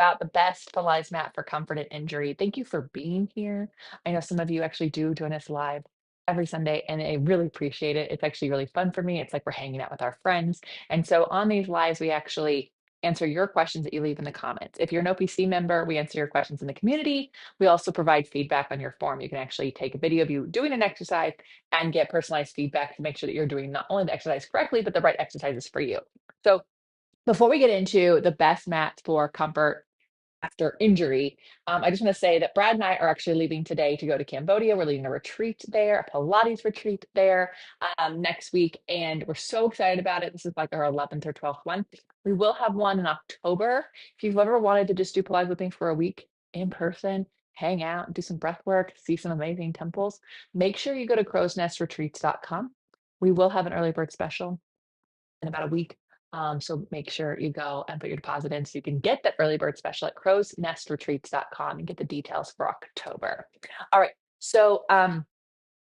about the best Pilates mat for comfort and injury. Thank you for being here. I know some of you actually do join us live every Sunday, and I really appreciate it. It's actually really fun for me. It's like we're hanging out with our friends. And so on these lives, we actually answer your questions that you leave in the comments. If you're an OPC member, we answer your questions in the community. We also provide feedback on your form. You can actually take a video of you doing an exercise and get personalized feedback to make sure that you're doing not only the exercise correctly, but the right exercises for you. So before we get into the best mats for comfort after injury, I just want to say that Brad and I are actually leaving today to go to Cambodia. We're leading a retreat there, a Pilates retreat there next week, and we're so excited about it. This is like our 11th or 12th one. We will have one in October. If you've ever wanted to just do Pilates with me for a week in person, hang out, do some breath work, see some amazing temples, make sure you go to crowsnestretreats.com. We will have an early bird special in about a week. So make sure you go and put your deposit in so you can get that early bird special at crowsnestretreats.com and get the details for October. All right. So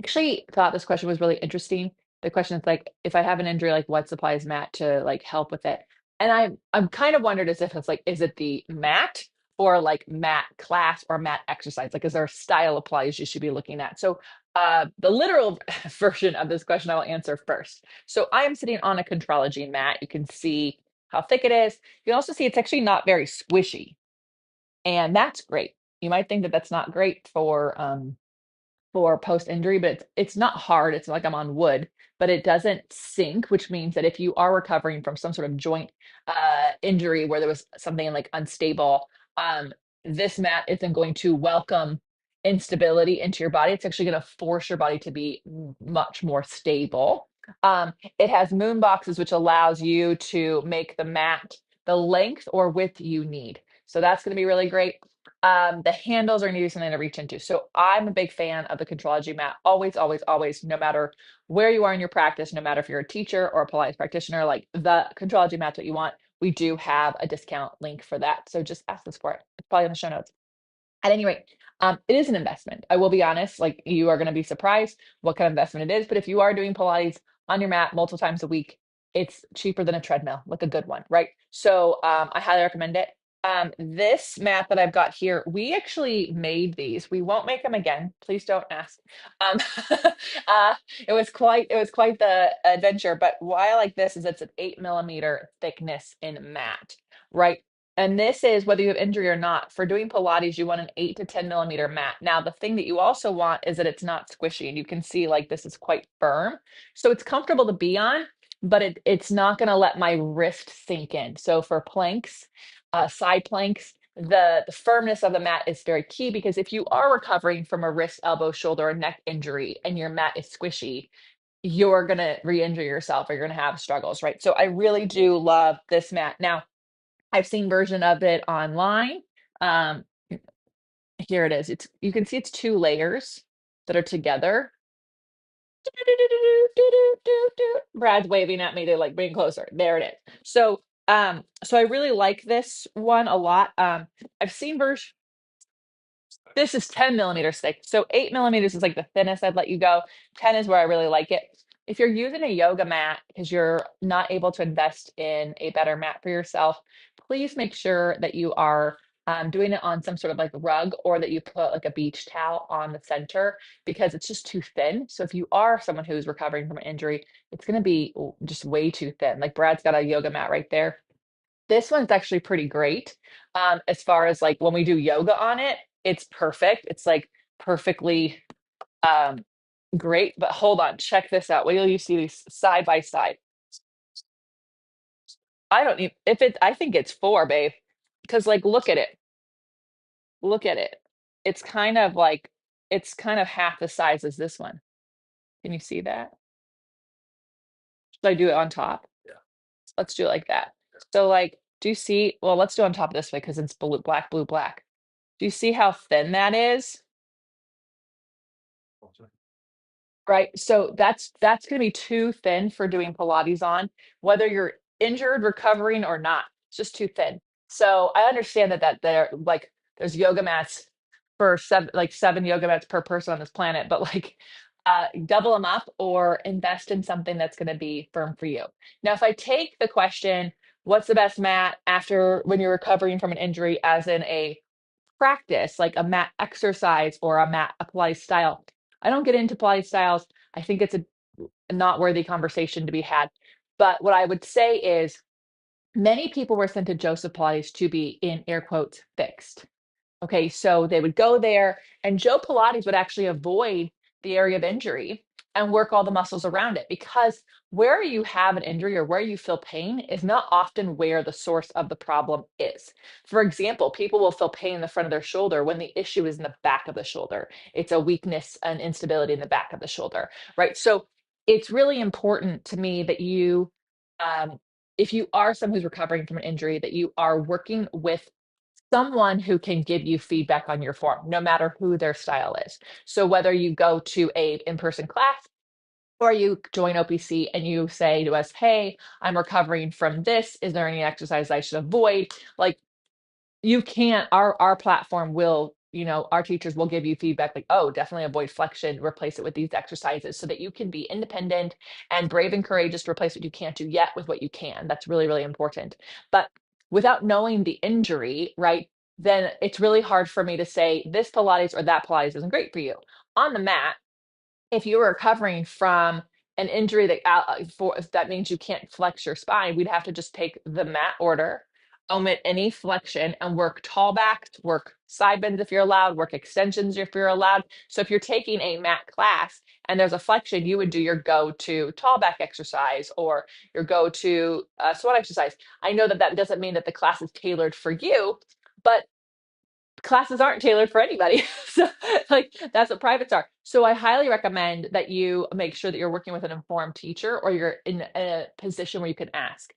actually thought this question was really interesting. The question is like, if I have an injury, like what supplies mat to like help with it? And I'm kind of wondered as if it's like, is it the mat or like mat class or mat exercise? Like, is there a style of Pilates you should be looking at? So the literal version of this question I will answer first. So I am sitting on a Contrology mat. You can see how thick it is. You can also see it's actually not very squishy, and that's great. You might think that that's not great for post injury, but it's not hard. It's like I'm on wood, but it doesn't sink, which means that if you are recovering from some sort of joint injury where there was something like unstable, this mat isn't going to welcome instability into your body. It's actually going to force your body to be much more stable. It has moon boxes, which allows you to make the mat the length or width you need. So that's going to be really great. The handles are going to be something to reach into. So I'm a big fan of the Contrology mat. Always, always, always, no matter where you are in your practice, no matter if you're a teacher or a Pilates practitioner, like the Contrology mat's what you want. We do have a discount link for that. So just ask us for it. It's probably in the show notes. At any rate, it is an investment. I will be honest, like you are going to be surprised what kind of investment it is. But if you are doing Pilates on your mat multiple times a week, it's cheaper than a treadmill, like a good one, right? So I highly recommend it. This mat that I've got here, we actually made these. We won't make them again. Please don't ask. Um, it was quite the adventure. But why I like this is it's an 8 mm thickness in mat, right? And this is whether you have injury or not. For doing Pilates, you want an 8 to 10 mm mat. Now, the thing that you also want is that it's not squishy, and you can see like this is quite firm. So it's comfortable to be on, but it's not going to let my wrist sink in. So for planks, side planks, the firmness of the mat is very key because if you are recovering from a wrist, elbow, shoulder, or neck injury and your mat is squishy, you're going to re-injure yourself or you're going to have struggles, right? So I really do love this mat. Now, I've seen version of it online. Um, Here it is. You can see it's 2 layers that are together. Brad's waving at me to like bring closer. There it is. So I really like this one a lot. I've seen version. This is 10 mm thick. So 8 mm is like the thinnest I'd let you go. 10 is where I really like it. If you're using a yoga mat because you're not able to invest in a better mat for yourself, please make sure that you are doing it on some sort of like rug or that you put like a beach towel on the center because it's just too thin. So if you are someone who's recovering from an injury, it's going to be just way too thin. Like Brad's got a yoga mat right there. This one's actually pretty great. As far as like when we do yoga on it, it's perfect. It's like perfectly um, great. But hold on, check this out. Wait till you see these side by side. I don't need if it. I think it's 4, babe. Because like, look at it. Look at it. It's kind of like it's kind of half the size as this one. Can you see that? Should I do it on top? Let's do it like that. So like, do you see? Well, let's do it on top this way because it's blue, black, blue, black. Do you see how thin that is? Right. So that's going to be too thin for doing Pilates on, whether you're injured, recovering, or not. It's just too thin. So I understand that there like there's yoga mats for seven yoga mats per person on this planet, but like double them up or invest in something that's going to be firm for you. Now, if I take the question, what's the best mat after when you're recovering from an injury, as in a practice, like a mat exercise or a Pilates style. I don't get into Pilates styles. I think it's a not worthy conversation to be had. But what I would say is many people were sent to Joseph Pilates to be, in air quotes, fixed. Okay, so they would go there, and Joe Pilates would actually avoid the area of injury and work all the muscles around it, because where you have an injury or where you feel pain is not often where the source of the problem is. For example, people will feel pain in the front of their shoulder when the issue is in the back of the shoulder. It's a weakness and instability in the back of the shoulder, right? So it's really important to me that um, if you are someone who's recovering from an injury, that you are working with someone who can give you feedback on your form, no matter who their style is. So whether you go to a in-person class or you join OPC and you say to us, hey, I'm recovering from this. Is there any exercise I should avoid? Like, you can't, our platform will, our teachers will give you feedback like, oh, definitely avoid flexion, replace it with these exercises, so that you can be independent and brave and courageous to replace what you can't do yet with what you can. That's really, really important. But without knowing the injury, right, then it's really hard for me to say this Pilates or that Pilates isn't great for you. On the mat, if you were recovering from an injury that means you can't flex your spine, we'd have to just take the mat order, omit any flexion, and work tall backs, work side bends if you're allowed, work extensions if you're allowed. So if you're taking a mat class and there's a flexion, you would do your go-to tall back exercise or your go-to squat exercise. I know that that doesn't mean that the class is tailored for you, but classes aren't tailored for anybody. So like that's what privates are. So I highly recommend that you make sure that you're working with an informed teacher or you're in a position where you can ask.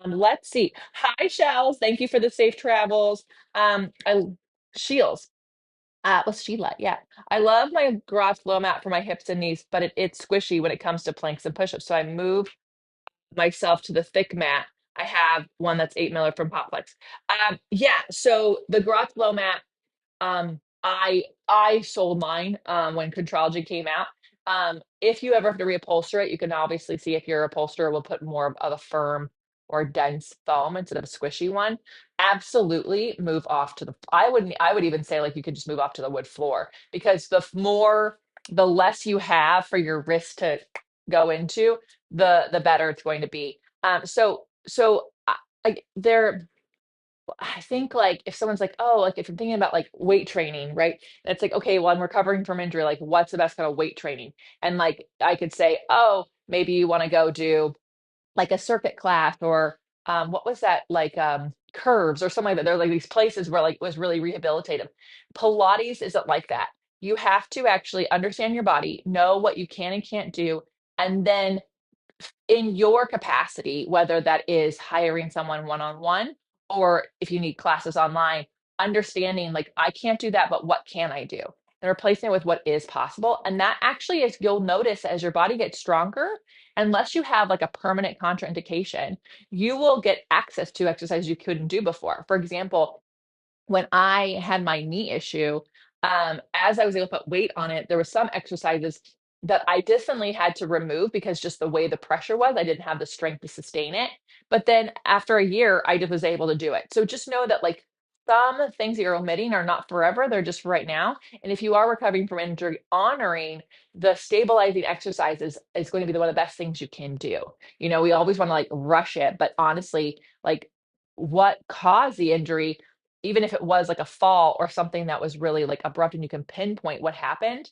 Let's see. Hi, Shells. Thank you for the safe travels. I Shields. Was Sheila? Yeah. I love my garage flow mat for my hips and knees, but it's squishy when it comes to planks and push-ups. So I move myself to the thick mat. I have one that's 8 miller from Popflex. Yeah. So the garage flow mat, I sold mine when Contrology came out. If you ever have to reupholster it, you can obviously see if your upholsterer will put more of a firm or dense foam instead of a squishy one. Absolutely move off to the I would even say like you could just move off to the wood floor, because the less you have for your wrist to go into, the better it's going to be. There I think like if someone's like, oh, like if you're thinking about like weight training, right? And it's like, okay, well, I'm recovering from injury. Like, what's the best kind of weight training? And like I could say, oh, maybe you want to go do like a circuit class or what was that like curves or something like that. There are like these places where like it was really rehabilitative. Pilates isn't like that. You have to actually understand your body, know what you can and can't do, and then in your capacity, whether that is hiring someone one-on-one or if you need classes online, understanding like, I can't do that, but what can I do? And replacing it with what is possible. And that actually is, you'll notice as your body gets stronger, unless you have like a permanent contraindication, you will get access to exercises you couldn't do before. For example, when I had my knee issue, as I was able to put weight on it, there were some exercises that I definitely had to remove because just the way the pressure was, I didn't have the strength to sustain it. But then after a year, I just was able to do it. So just know that like some things that you're omitting are not forever, they're just for right now. And if you are recovering from injury, honoring the stabilizing exercises is going to be one of the best things you can do. We always want to like rush it, but honestly, like what caused the injury, even if it was like a fall or something that was really like abrupt and you can pinpoint what happened,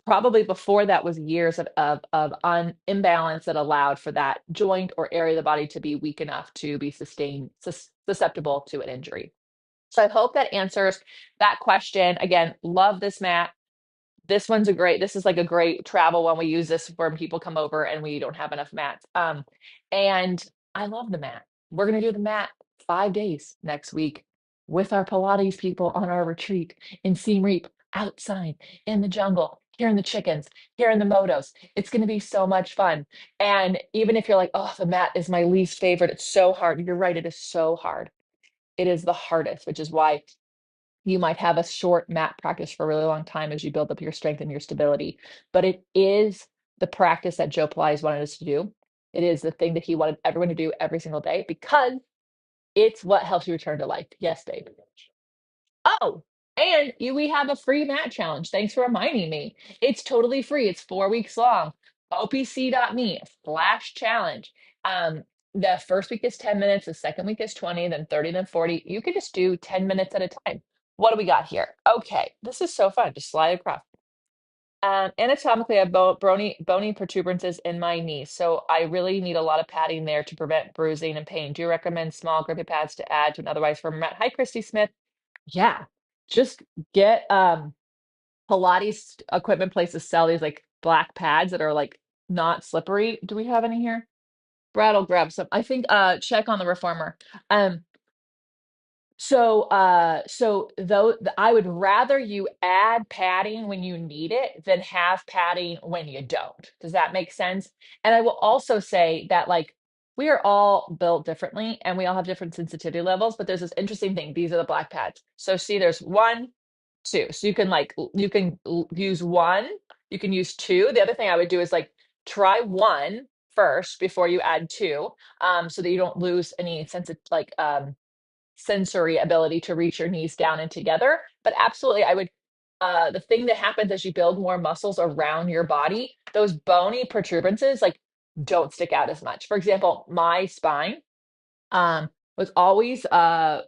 probably before that was years of imbalance that allowed for that joint or area of the body to be weak enough to be susceptible to an injury. So I hope that answers that question. Again, love this mat. This is like a great travel one. We use this when people come over and we don't have enough mats. And I love the mat. We're going to do the mat 5 days next week with our Pilates people on our retreat in Siem Reap, outside in the jungle, hearing the chickens, hearing the motos. It's going to be so much fun. And even if you're like, oh, the mat is my least favorite, it's so hard. You're right. It is so hard. It is the hardest, which is why you might have a short mat practice for a really long time as you build up your strength and your stability. But it is the practice that Joe Pilates wanted us to do. it is the thing that he wanted everyone to do every single day because it's what helps you return to life. Yes, babe. Oh, and we have a free mat challenge. Thanks for reminding me. It's totally free. It's 4 weeks long. OPC.me/challenge. The first week is 10 minutes, the second week is 20, then 30, then 40. You can just do 10 minutes at a time. What do we got here? Okay, this is so fun. Just slide across. Anatomically, I have bony protuberances in my knee, so I really need a lot of padding there to prevent bruising and pain. Do you recommend small grippy pads to add to an otherwise firm mat? Hi, Christy Smith. Yeah, just get Pilates equipment places sell these like black pads that are like not slippery. Do we have any here? Brad will grab some. I think check on the reformer. Um so though I would rather you add padding when you need it than have padding when you don't. Does that make sense? And I will also say that like we are all built differently and we all have different sensitivity levels, but there's this interesting thing. These are the black pads. So see, there's 1, 2. So you can use one, you can use two. The other thing I would do is like try one first before you add two, so that you don't lose any sensory ability to reach your knees down and together. But absolutely, I would. The thing that happens as you build more muscles around your body, those bony protuberances like don't stick out as much. For example, my spine was always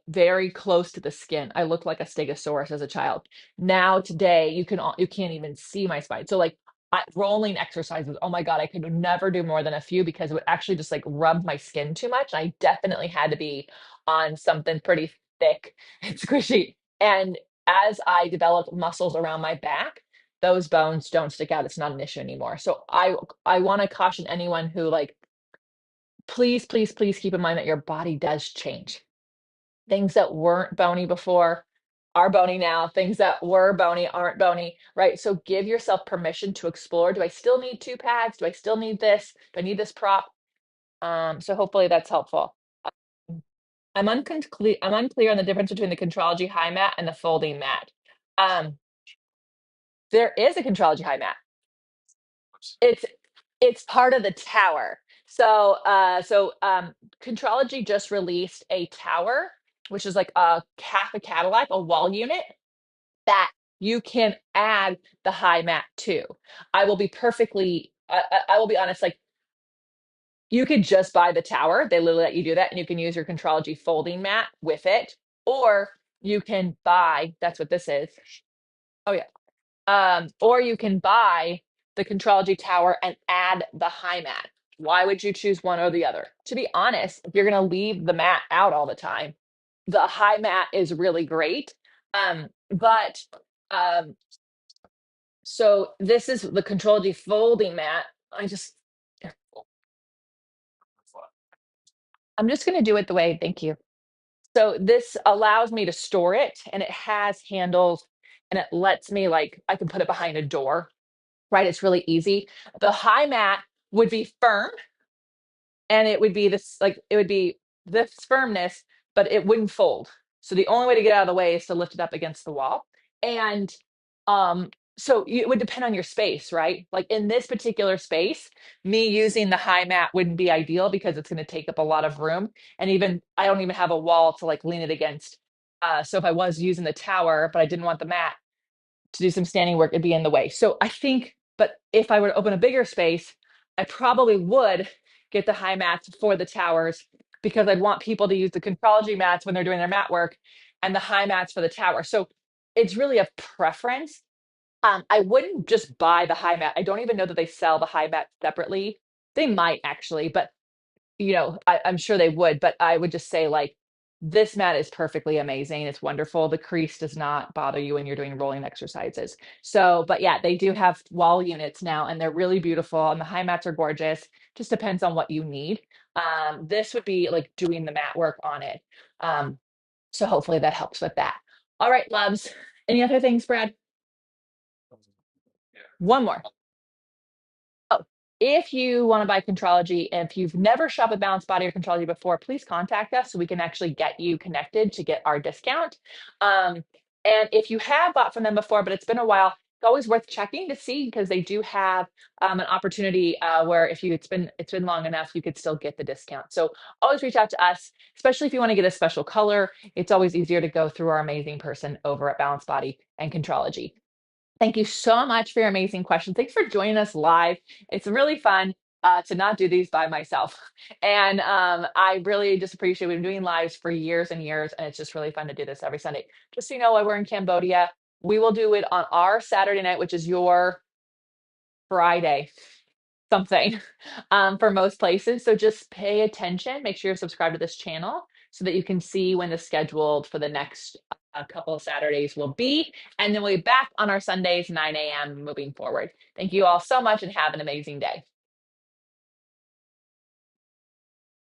very close to the skin. I looked like a stegosaurus as a child. Now today you can't even see my spine. So like rolling exercises, oh my God, I could never do more than a few because it would actually just like rub my skin too much. I definitely had to be on something pretty thick and squishy. And as I developed muscles around my back, those bones don't stick out. It's not an issue anymore. So I want to caution anyone who like please, please, please keep in mind that your body does change. Things that weren't bony before are bony now. Things that were bony aren't bony, right? So give yourself permission to explore. Do I still need two pads? Do I still need this? Do I need this prop? So hopefully that's helpful. I'm unclear on the difference between the Contrology high mat and the folding mat. Um, there is a Contrology high mat. It's it's part of the tower. So Contrology just released a tower, which is like half a Cadillac, a wall unit that you can add the high mat to. I will be honest, like you could just buy the tower. They literally let you do that, and you can use your Contrology folding mat with it, or you can buy. That's what this is. Oh yeah. Or you can buy the Contrology tower and add the high mat. Why would you choose one or the other? To be honest, if you're going to leave the mat out all the time, the high mat is really great. But so this is the Contrology folding mat. I'm just going to do it the way, thank you. So this allows me to store it and it has handles and it lets me like, I can put it behind a door, right? It's really easy. The high mat would be firm and it would be this firmness, but it wouldn't fold. So the only way to get out of the way is to lift it up against the wall. And so it would depend on your space, right? Like in this particular space, me using the high mat wouldn't be ideal because it's going to take up a lot of room. And even I don't even have a wall to like lean it against. So if I was using the tower, but I didn't want the mat to do some standing work, it'd be in the way. So I think, but if I were to open a bigger space, I probably would get the high mats for the towers because I'd want people to use the Contrology mats when they're doing their mat work and the high mats for the tower. So it's really a preference. I wouldn't just buy the high mat. I don't even know that they sell the high mat separately. They might actually, but I'm sure they would. But I would just say like this mat is perfectly amazing. It's wonderful. The crease does not bother you when you're doing rolling exercises. So, but yeah, they do have wall units now, and they're really beautiful. And the high mats are gorgeous. Just depends on what you need. This would be like doing the mat work on it. So hopefully that helps with that. All right, loves. Any other things, Brad? One more. Oh, if you want to buy Contrology, if you've never shopped with Balanced Body or Contrology before, please contact us so we can actually get you connected to get our discount. And if you have bought from them before, but it's been a while, always worth checking to see because they do have an opportunity where if you it's been long enough, you could still get the discount. So always reach out to us, especially if you want to get a special color. It's always easier to go through our amazing person over at Balance Body and Contrology. Thank you so much for your amazing questions. Thanks for joining us live. It's really fun to not do these by myself. And I really just appreciate we've been doing lives for years and years, and it's just really fun to do this every Sunday. Just so you know, while we're in Cambodia, we will do it on our Saturday night, which is your Friday something for most places. So just pay attention. Make sure you're subscribed to this channel so that you can see when the scheduled for the next couple of Saturdays will be. And then we'll be back on our Sundays, 9 a.m. moving forward. Thank you all so much and have an amazing day.